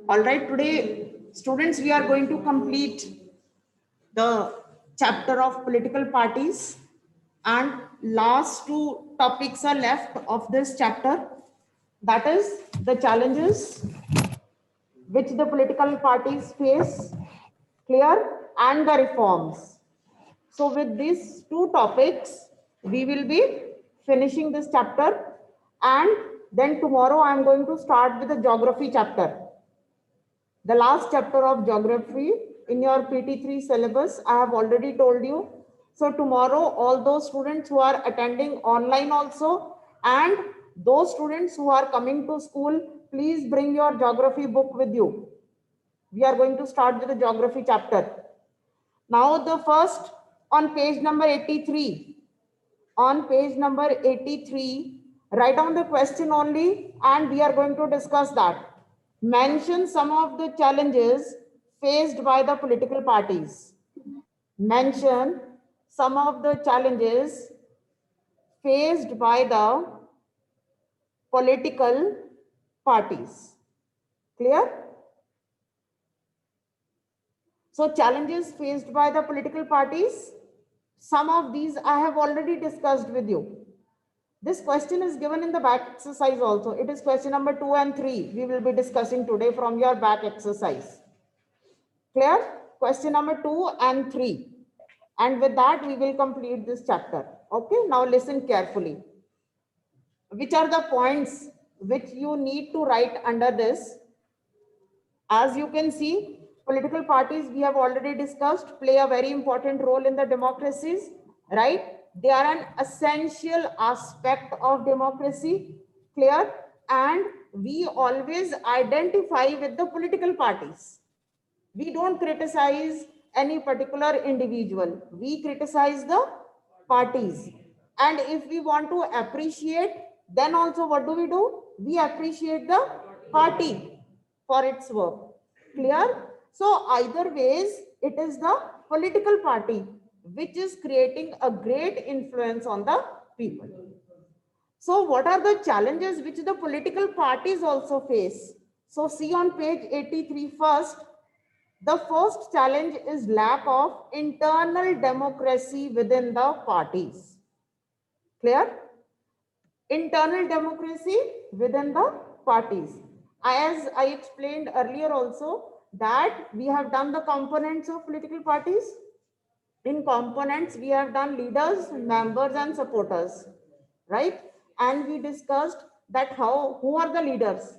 All right, today, students, we are going to complete the chapter of political parties, and last two topics are left of this chapter. That is the challenges which the political parties face, clear, and the reforms. So, with these two topics, we will be finishing this chapter, and then tomorrow I am going to start with the geography chapter. The last chapter of geography in your PT3 syllabus, I have already told you. So tomorrow, all those students who are attending online also, and those students who are coming to school, please bring your geography book with you. We are going to start with the geography chapter. Now the first on page number 83. On page number 83, write down the question only and we are going to discuss that. Mention some of the challenges faced by the political parties. Mention some of the challenges faced by the political parties. Clear? So challenges faced by the political parties, some of these I have already discussed with you. This question is given in the back exercise also. It is question number 2 and 3. We will be discussing today from your back exercise. Clear? Question number 2 and 3. And with that, we will complete this chapter. Okay, now listen carefully. Which are the points which you need to write under this? As you can see, political parties we have already discussed play a very important role in the democracies, right? They are an essential aspect of democracy, clear? And we always identify with the political parties. We don't criticize any particular individual. We criticize the parties. And if we want to appreciate, then also what do? We appreciate the party for its work. Clear? So either ways, it is the political party which is creating a great influence on the people. So what are the challenges which the political parties also face? So see on page 83 first, the first challenge is lack of internal democracy within the parties. Clear? Internal democracy within the parties. As I explained earlier also that we have done the components of political parties. In components, we have done leaders, members, and supporters, right? And we discussed that who are the leaders?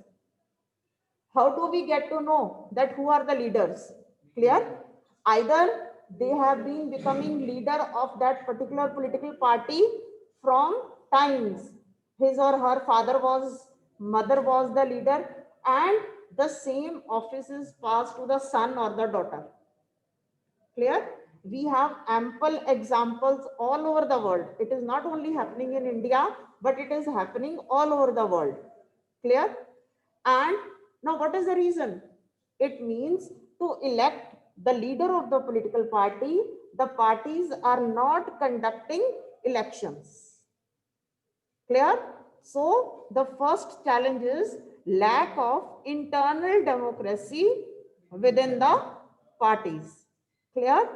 How do we get to know that who are the leaders? Clear? Either they have been becoming leader of that particular political party from times. His or her mother was the leader, and the same office is passed to the son or the daughter. Clear? We have ample examples all over the world. It is not only happening in India, but it is happening all over the world. Clear? And now what is the reason? It means to elect the leader of the political party, the parties are not conducting elections. Clear? So the first challenge is lack of internal democracy within the parties. Clear?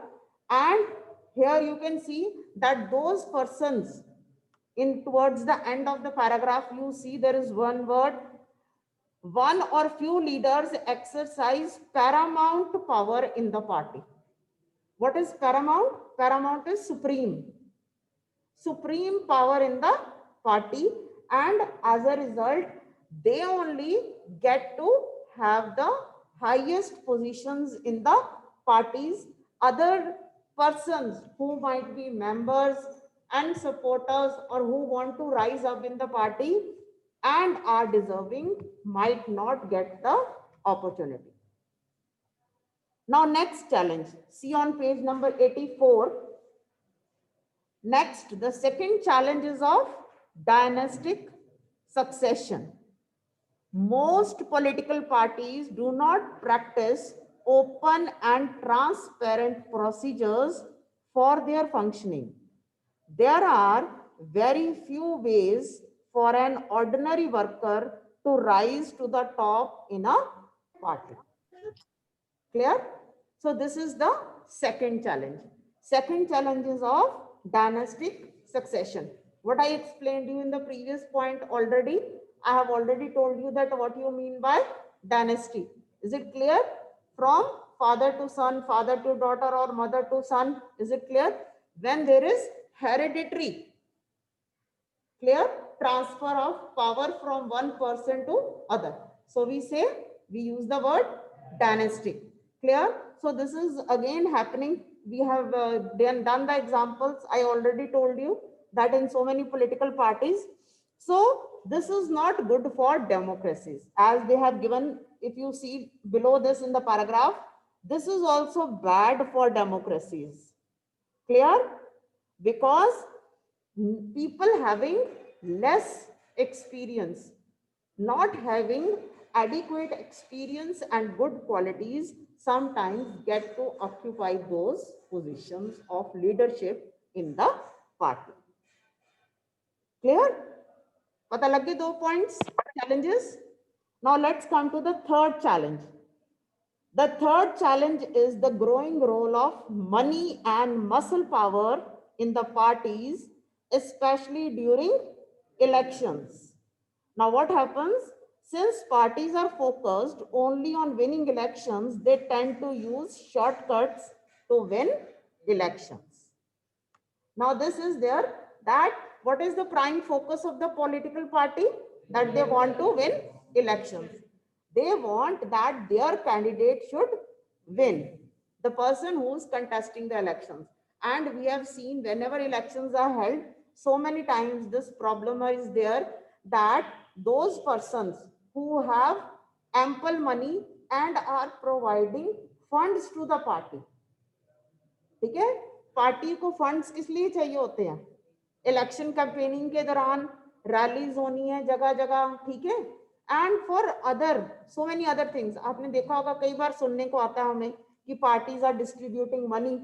And here you can see that those persons in towards the end of the paragraph, you see there is one word, one or few leaders exercise paramount power in the party. What is paramount? Paramount is supreme. Supreme power in the party, and as a result, they only get to have the highest positions in the parties. Other persons who might be members and supporters or who want to rise up in the party and are deserving might not get the opportunity. Now, next challenge, see on page number 84. Next, the second challenge is of dynastic succession. Most political parties do not practice open and transparent procedures for their functioning. There are very few ways for an ordinary worker to rise to the top in a party. Clear? So this is the second challenge. Second challenge is of dynastic succession. What I explained you in the previous point already, I have already told you that what you mean by dynasty. Is it clear? From father to son, father to daughter, or mother to son. Is it clear? When there is hereditary, clear, transfer of power from one person to other. So we say, we use the word dynastic. Clear? So this is again happening. We have done the examples. I already told you that in so many political parties. So this is not good for democracies, as they have given. If you see below this in the paragraph, this is also bad for democracies. Clear? Because people having less experience, not having adequate experience and good qualities, sometimes get to occupy those positions of leadership in the party. Clear? Pata lag gaye 2 points, challenges. Now let's come to the third challenge. The third challenge is the growing role of money and muscle power in the parties, especially during elections. Now, what happens? Since parties are focused only on winning elections, they tend to use shortcuts to win elections. Now, this is there that what is the prime focus of the political party? That they want to win elections. They want that their candidate should win, the person who is contesting the elections. And we have seen whenever elections are held, so many times this problem is there that those persons who have ample money and are providing funds to the party. ठीक है, party को funds किस लिए चाहिए होते हैं? Election campaigning के दौरान रैलीज होनी है जगह जगह, ठीक है, and for other so many other things. आपने देखा होगा कई बार सुनने को आता है हमें कि parties are distributing money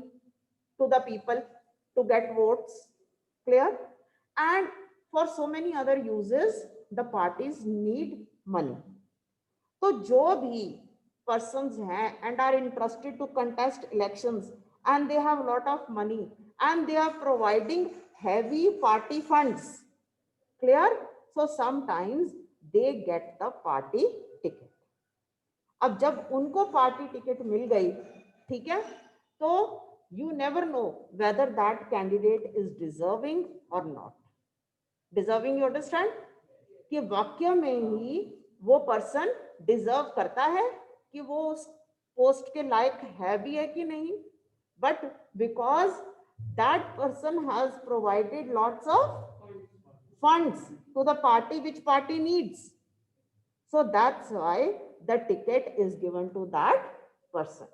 to the people to get votes. Clear? And for so many other uses the parties need money. तो जो भी persons हैं and are interested to contest elections and they have a lot of money and they are providing heavy party funds. Clear? So sometimes they get the party ticket. अब जब उनको party ticket मिल गई, ठीक है, तो you never know whether that candidate is deserving or not. Deserving, you understand? कि वाक्य में ही वो पर्सन डिजर्व करता है कि वो उस पोस्ट के लायक है भी है कि नहीं, but because that person has provided lots of funds to the party which party needs, so that's why the ticket is given to that person.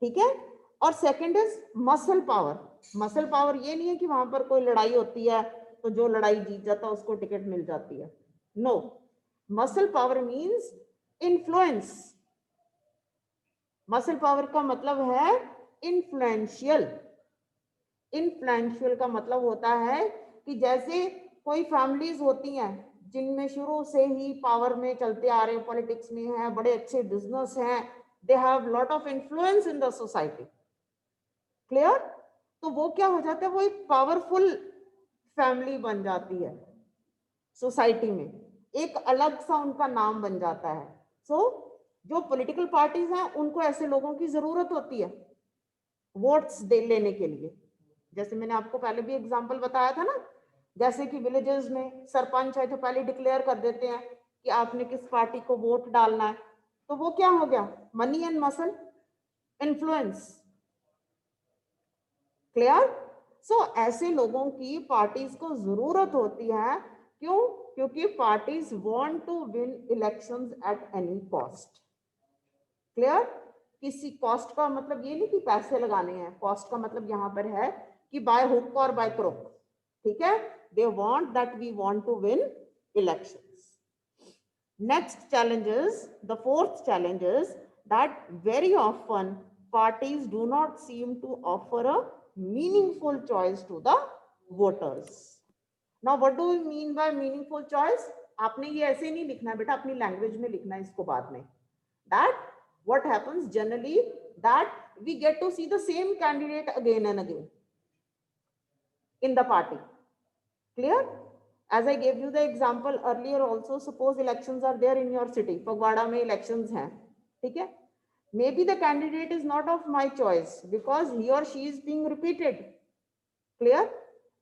ठीक है? और second is muscle power. Muscle power ये नहीं है कि वहां पर कोई लड़ाई होती है तो जो लड़ाई जीत जाता है उसको टिकट मिल जाती है. No, muscle power means influence. Muscle power का मतलब है इन्फ्लुएंशियल. इन्फ्लुएंशियल का मतलब होता है कि जैसे कोई फैमिलीज होती हैं जिनमें शुरू से ही पावर में चलते आ रहे, पॉलिटिक्स में है, बड़े अच्छे बिजनेस हैं, they have lot of influence in the society. Clear? तो वो क्या हो जाता है, वो एक पावरफुल फैमिली बन जाती है सोसाइटी में, एक अलग सा उनका नाम बन जाता है. सो जो पॉलिटिकल पार्टीज हैं उनको ऐसे लोगों की जरूरत होती है वोट्स दे लेने के लिए. जैसे मैंने आपको पहले भी एग्जांपल बताया था ना, जैसे कि विलेजेस में सरपंच है जो पहले डिक्लेयर कर देते हैं कि आपने किस पार्टी को वोट डालना है, तो वो क्या हो गया, money and muscle, influence. Clear? So ऐसे लोगों की पार्टीज को जरूरत होती है. क्यों? क्योंकि parties want to win elections at any cost. Clear? किसी कॉस्ट का मतलब ये नहीं कि पैसे लगाने हैं, कॉस्ट का मतलब यहाँ पर है कि बाय हुक और बाय क्रुक. ठीक है? They want that we want to win elections. Next challenge is, the fourth challenge is that very often parties do not seem to offer a meaningful choice to the voters. Now what do we mean by meaningful choice? आपने ये ऐसे नहीं लिखना है बेटा, अपनी language में लिखना है इसको बाद में. that what happens generally, that we get to see the same candidate again and again in the party. Clear? As I gave you the example earlier also, suppose elections are there in your city, Fagwada mein elections hain, theek hai? Maybe the candidate is not of my choice because he or she is being repeated. Clear?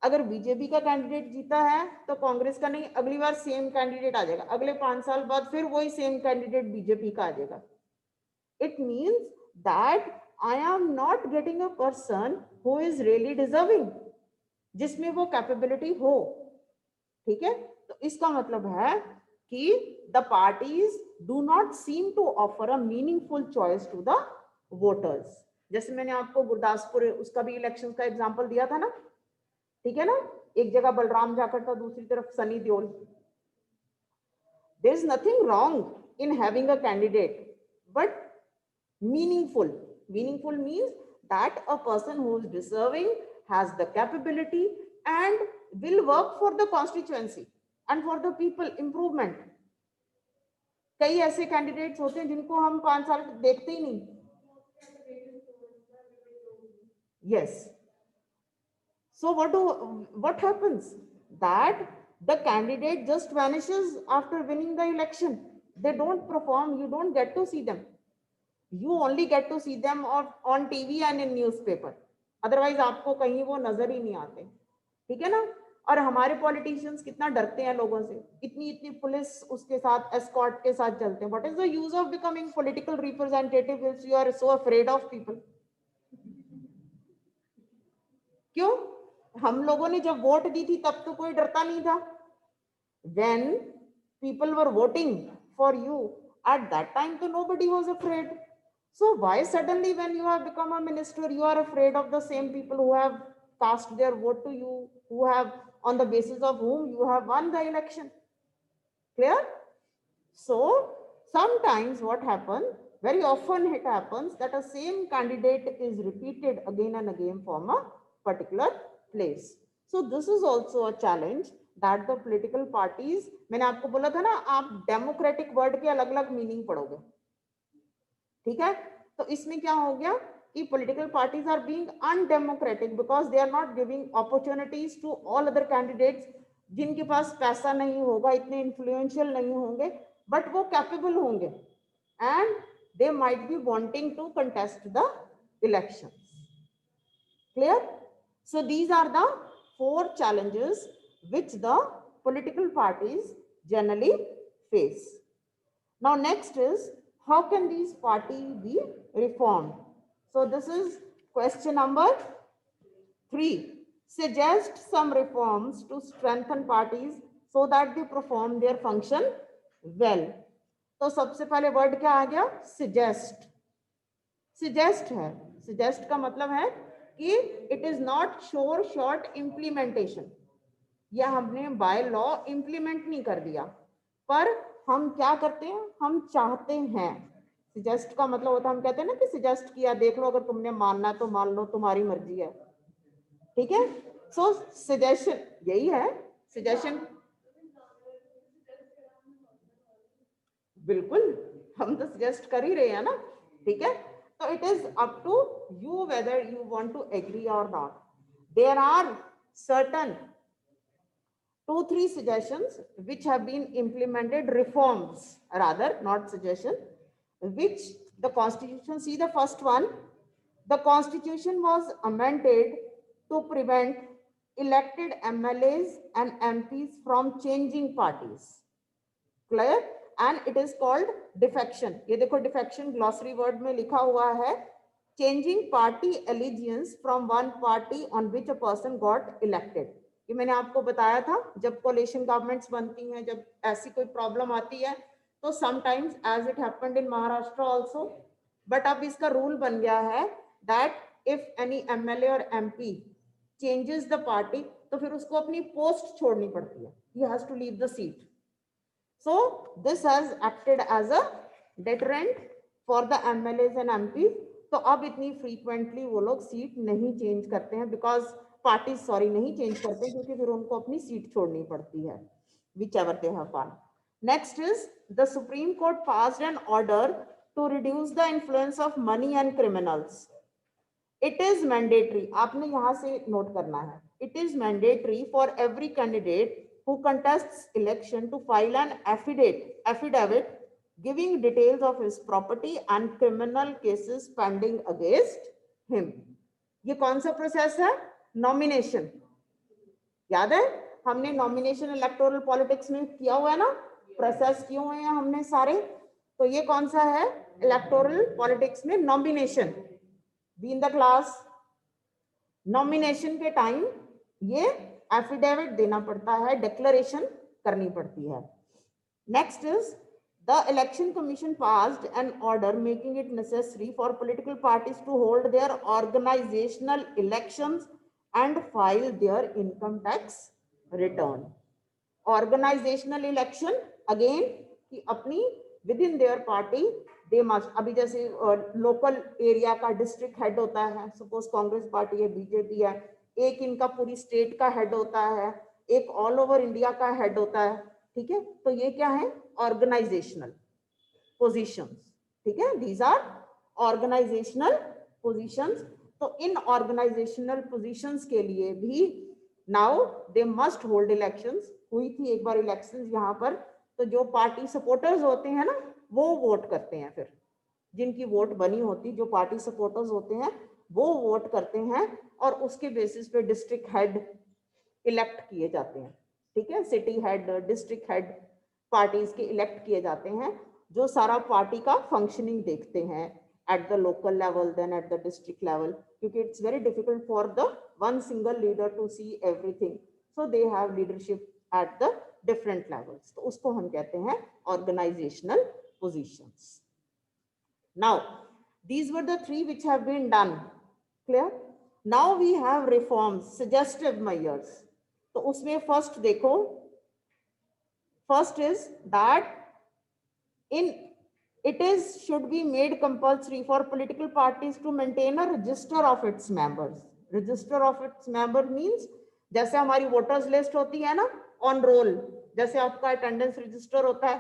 अगर BJP का candidate जीता है तो कांग्रेस का नहीं, अगली बार same candidate आ जाएगा, अगले 5 साल बाद फिर वही सेम कैंडिडेट बीजेपी का आ जाएगा. It means that I am not getting a person who is really deserving, जिसमें वो कैपेबिलिटी हो. ठीक है, तो इसका मतलब है कि the parties do not seem to offer a meaningful choice to the voters. जैसे मैंने आपको गुरदासपुर उसका भी इलेक्शन का एग्जांपल दिया था ना, ठीक है ना, एक जगह बलराम जाखड़ था, दूसरी तरफ Sunny Deol. There is nothing wrong in having a candidate, but meaningful. Meaningful means that a person who is deserving, has the capability and will work for the constituency and for the people improvement. कई ऐसे candidates होते हैं जिनको हम 5 साल देखते ही नहीं. Yes. So what happens? That the candidate just vanishes after winning the election. They don't perform. You don't get to see them. You only get to see them on TV and in newspaper. Otherwise आपको कहीं वो नजर ही नहीं आते. ठीक है ना. और हमारे पॉलिटिशियंस कितना डरते हैं लोगों से, इतनी इतनी पुलिस उसके साथ एस्कॉर्ट के साथ चलते हैं. What is the use of becoming political representative if you are so afraid of people? क्यों? हम लोगों ने जब वोट दी थी तब तो कोई डरता नहीं था. When people were voting for you at that time, तो nobody was afraid. So why suddenly when you have become a minister, you are afraid of the same people who have cast their vote to you, who have, on the basis of whom you have won the election? Clear? So sometimes what happens, very often it happens that a same candidate is repeated again and again from a particular place. So this is also a challenge that the political parties, मैंने आपको बोला था ना, आप democratic word के अलग अलग meaning पढ़ोगे. ठीक है, तो इसमें क्या हो गया कि political parties are being undemocratic because they are not giving opportunities to all other candidates जिनके पास पैसा नहीं होगा, इतने influential नहीं होंगे, but वो capable होंगे and they might be wanting to contest the elections. Clear? So these are the 4 challenges which the political parties generally face. Now next is, how can these parties be reformed? So this is question number 3. Suggest some reforms to strengthen parties so that they perform their function well. तो सबसे पहले word क्या आ गया? suggest. suggest है, suggest का मतलब है कि it is not sure short implementation. या हमने बाय लॉ इंप्लीमेंट नहीं कर दिया, पर हम क्या करते हैं, हम चाहते हैं. सजेस्ट का मतलब होता है, हम कहते हैं ना कि सजेस्ट किया, देख लो, अगर तुमने मानना तो मान लो, तुम्हारी मर्जी है. ठीक है, सो सजेशन यही है. सजेशन बिल्कुल हम तो सजेस्ट कर ही रहे हैं ना. ठीक है, तो it is up to you whether you want to agree or not. There are certain 2-3 suggestions which have been implemented, reforms rather, not suggestion, which the constitution, see the first one, the constitution was amended to prevent elected MLAs and MPs from changing parties. Clear? And it is called defection. ये देखो defection glossary word में लिखा हुआ है, changing party allegiance from one party on which a person got elected. ये मैंने आपको बताया था, जब कोलिशन गवर्नमेंट्स बनती हैं, जब ऐसी कोई प्रॉब्लम आती है, तो sometimes as it happened in Maharashtra also, but अब इसका रूल बन गया है दैट इफ एनी एमएलए और एमपी चेंजेस द पार्टी, तो फिर उसको अपनी पोस्ट छोड़नी पड़ती है. He has to leave the seat. So this has acted as a deterrent for the MLAs and MPs. तो अब इतनी फ्रीक्वेंटली वो लोग सीट नहीं चेंज करते हैं, बिकॉज पार्टी नहीं चेंज करते, क्योंकि फिर उनको अपनी सीट छोड़नी पड़ती है, whichever they have won. Next is the Supreme Court passed an order to reduce the influence of money and criminals. It is mandatory, आपने यहाँ से नोट करना है, it is mandatory for every candidate who contests election to file an affidavit giving details of his property and criminal cases pending against him. ये कौन सा process है? Nomination. याद है हमने नॉमिनेशन इलेक्टोरल पॉलिटिक्स में किया हुआ है ना, प्रोसेस किए हुए हैं हमने सारे. तो ये कौन सा है? इलेक्टोरल पॉलिटिक्स में nomination. Be in the class. Nomination के टाइम ये एफिडेविट देना पड़ता है, डिक्लेरेशन करनी पड़ती है. Next is the election commission passed an order making it necessary for political parties to hold their organizational elections and file their income tax return. Organizational election again कि अपनी within their party they must. अभी जैसे local area का district head होता है, suppose Congress party है, BJP है, एक इनका पूरी स्टेट का हेड होता है, एक ऑल ओवर इंडिया का हेड होता है. ठीक है, तो ये क्या है? Organisational positions. ठीक है, दीज आर ऑर्गेनाइजेशनल पोजीशंस. तो इन ऑर्गेनाइजेशनल पोजीशंस के लिए भी now they must hold elections. हुई थी एक बार इलेक्शंस यहाँ पर, तो जो पार्टी सपोर्टर्स होते हैं ना वो वोट करते हैं. फिर जिनकी वोट बनी होती, जो पार्टी सपोर्टर्स होते हैं वो वोट करते हैं और उसके बेसिस पे डिस्ट्रिक्ट हेड इलेक्ट किए जाते हैं. ठीक है, city head, district head parties के इलेक्ट किए जाते हैं, जो सारा पार्टी का फंक्शनिंग देखते हैं at the local level then at the district level, क्योंकि it's very difficult for the one single leader to see everything, so they have leadership at the different levels. तो उसको हम कहते हैं organisational positions. Now these were the three which have been done. Clear? Now we have reforms, suggestive measures. तो उसमें first देखो, first is that in it is should be made compulsory for political parties to maintain a register of its members. Register of its member means जैसे हमारी voters list होती है ना on roll, जैसे आपका अटेंडेंस रजिस्टर होता है.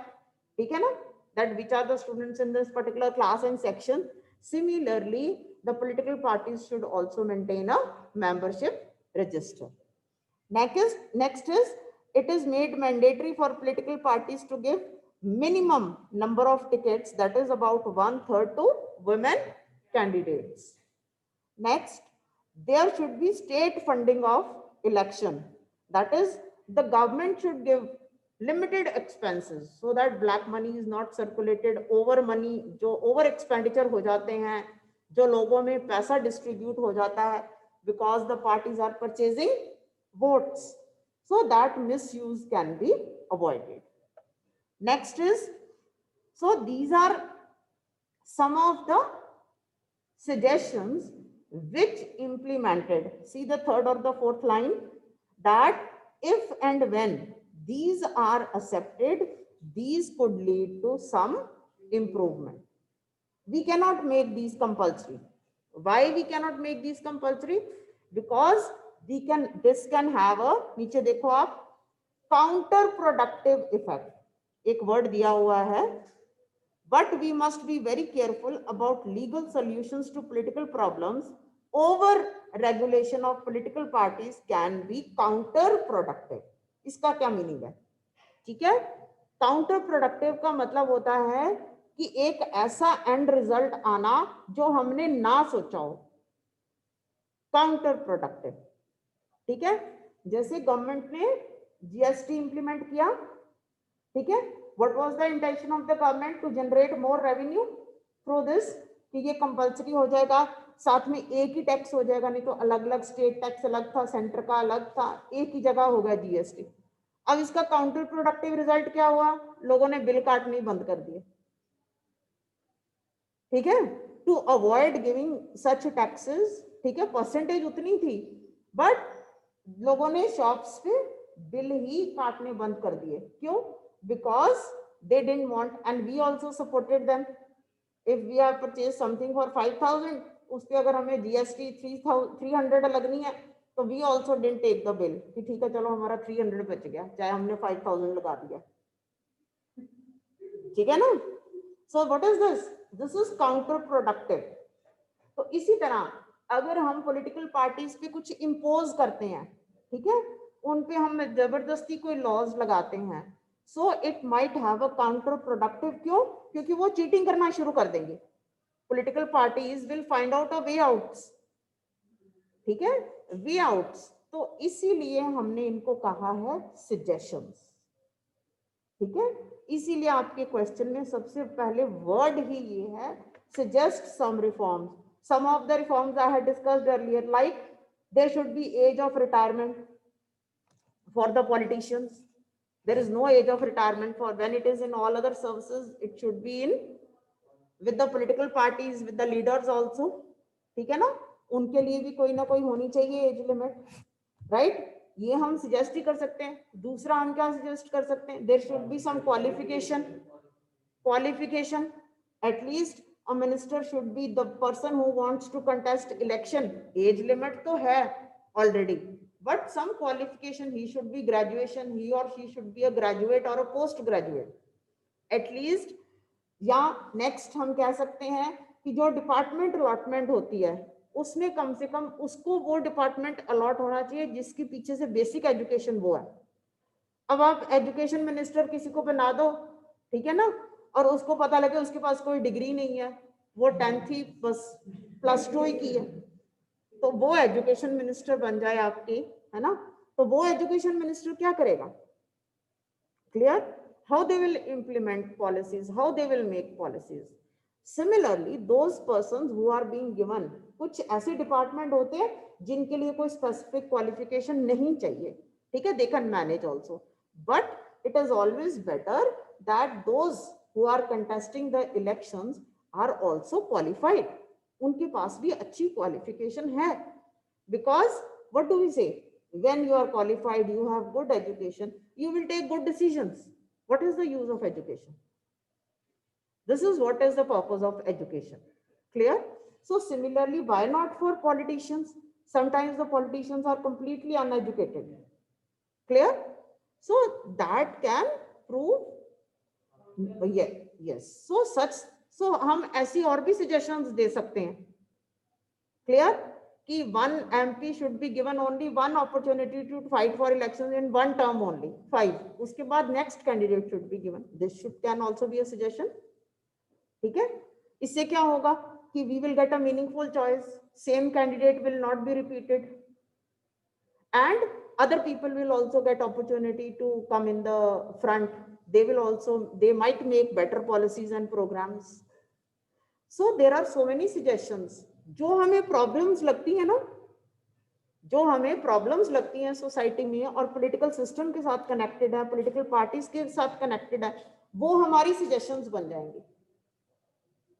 ठीक है ना, that which are the students in this particular class and section. Similarly, the political parties should also maintain a membership register. Next is it is made mandatory for political parties to give minimum number of tickets, that is about 1/3 to women candidates. Next, there should be state funding of election, that is the government should give limited expenses so that black money is not circulated. over money जो over expenditure हो जाते हैं, जो लोगों में पैसा distribute हो जाता है because the parties are purchasing votes, so that misuse can be avoided. Next is, so these are some of the suggestions which implemented. See the third or the fourth line, that if and when these are accepted, these could lead to some improvement. We cannot make these compulsory. Why we cannot make these compulsory? Because this can have a, नीचे देखो आप, counter productive effect. एक word दिया हुआ है, but we must be very careful about legal solutions to political problems. Over regulation of political parties can be counterproductive. इसका क्या meaning है? ठीक है, काउंटर प्रोडक्टिव का मतलब होता है कि एक ऐसा एंड रिजल्ट आना जो हमने ना सोचा हो, काउंटर प्रोडक्टिव. ठीक है, जैसे गवर्नमेंट ने जीएसटी इंप्लीमेंट किया. ठीक है, what was the intention of the government? To generate more revenue through this, कि ये कंपल्सरी हो जाएगा, साथ में एक ही टैक्स हो जाएगा, नहीं तो अलग अलग स्टेट टैक्स अलग था, सेंटर का अलग था, एक ही जगह होगा जीएसटी. अब इसका काउंटर प्रोडक्टिव रिजल्ट क्या हुआ? लोगों ने बिल काटने बंद कर दिए. ठीक है, to avoid giving such taxes. ठीक है, परसेंटेज उतनी थी बट लोगों ने शॉप्स पे बिल ही काटने बंद कर दिए. क्यों? Because they didn't want, and we also supported them. If we have purchase something for 5000, उस पे अगर हमें जीएसटी 300 लगनी है, तो we also didn't take the bill कि ठीक है चलो हमारा 300 बच गया, चाहे हमने 5000 लगा दिया. ठीक है ना? So what is this? This is counter productive. तो इसी तरह अगर हम पॉलिटिकल पार्टीज पे कुछ इम्पोज करते हैं, ठीक है, उन पे हम जबरदस्ती कोई लॉज लगाते हैं, so it might have a counter productive. क्यों? क्योंकि वो चीटिंग करना शुरू कर देंगे। Political parties will find out a way outs, ठीक है, वे आउट्स। तो इसीलिए हमने इनको कहा है सजेशंस, ठीक है। इसीलिए आपके क्वेश्चन में सबसे पहले वर्ड ही ये है, suggest some reforms. Some of the reforms I had discussed earlier, like there should be age of retirement for the politicians. There is no age of retirement for when it is in all other services. It should be in with the political parties, with the leaders also. ठीक है ना, उनके लिए भी कोई ना कोई होनी चाहिए एज लिमिट, राइट। ये हम सजेस्ट ही कर सकते हैं। दूसरा हम क्या सजेस्ट कर सकते हैं, there should be some qualification, at least a minister should be the person who wants to contest election. Age limit to hai already, but some qualification, he should be graduation, he or she should be a graduate or a post graduate at least। या next हम कह सकते हैं कि जो department allotment होती है उसमें कम से कम उसको वो डिपार्टमेंट अलॉट होना चाहिए जिसके पीछे से बेसिक एजुकेशन वो है। अब आप एजुकेशन मिनिस्टर किसी को बना दो, ठीक है ना, और उसको पता लगे उसके पास कोई डिग्री नहीं है, वो 10th ही बस +2 ही की है, तो वो एजुकेशन मिनिस्टर बन जाए आपके, है ना, तो वो एजुकेशन मिनिस्टर क्या करेगा? Clear? How they will implement policies, how they will make policies. Similarly those persons who are being given, कुछ ऐसे डिपार्टमेंट होते हैं जिनके लिए कोई स्पेसिफिक क्वालिफिकेशन नहीं चाहिए, ठीक है, they can manage also, but it is always better that those who are contesting the elections are also qualified, उनके पास भी अच्छी qualification है, because what do we say, when you are qualified, you have good education, you will take good decisions. What is the use of education? This is what is the purpose of education. Clear? So similarly, why not for politicians? Sometimes the politicians are completely uneducated. Clear? So that can prove, yeah, yes, so such, so हम ऐसी और भी suggestions दे सकते हैं। Clear? कि one MP should be given only one opportunity to fight for elections in one term only, 5, उसके बाद next candidate should be given. This should can also be a suggestion, ठीक है। इससे क्या होगा कि we will get a meaningful choice, same candidate will not be repeated, and other people will also get opportunity to come in the front. They will also, they might make better policies and programs. So there are so many suggestions. जो हमें problems लगती है ना, जो हमें problems लगती हैं society में और political system के साथ connected है, political parties के साथ connected है, वो हमारी suggestions बन जाएंगी।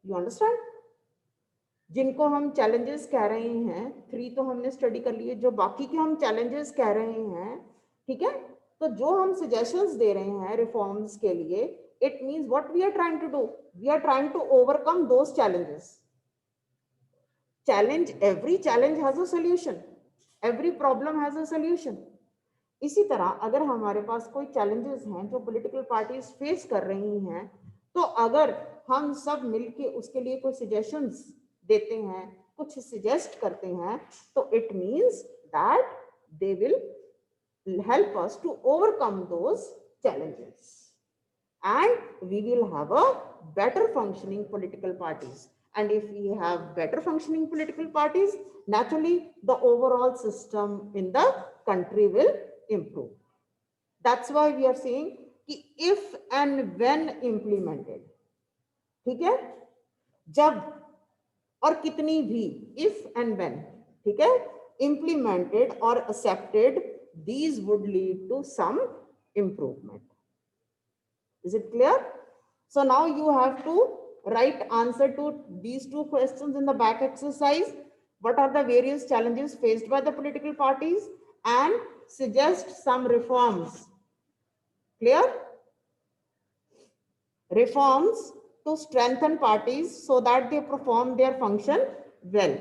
You understand? जिनको हम चैलेंजेस कह रहे हैं, 3 तो हमने स्टडी कर लिए, जो बाकी के हम चैलेंजेस कह रहे हैं, ठीक है, तो जो हम सजेशंस दे रहे हैं रिफॉर्म्स के लिए, it means what we are trying to do, we are trying to overcome those challenges. Challenge, every challenge has a solution, every problem has a solution. इसी तरह अगर हमारे पास कोई चैलेंजेस हैं जो पॉलिटिकल पार्टीज फेस कर रही हैं, तो अगर हम सब मिलके उसके लिए कोई सजेशंस देते हैं, कुछ सजेस्ट करते हैं, तो it means that they will help us to overcome those challenges and we will have a better functioning political parties, and if we have better functioning political parties, naturally the overall system in the country will improve. That's why we are saying कि if and when implemented, ठीक है, जब और कितनी भी, if and when, ठीक है, implemented or accepted, these would lead to some improvement. Is it clear? So now you have to write answer to these 2 questions in the back exercise. What are the various challenges faced by the political parties, and suggest some reforms. Clear? Reforms to strengthen parties so that they perform their function well.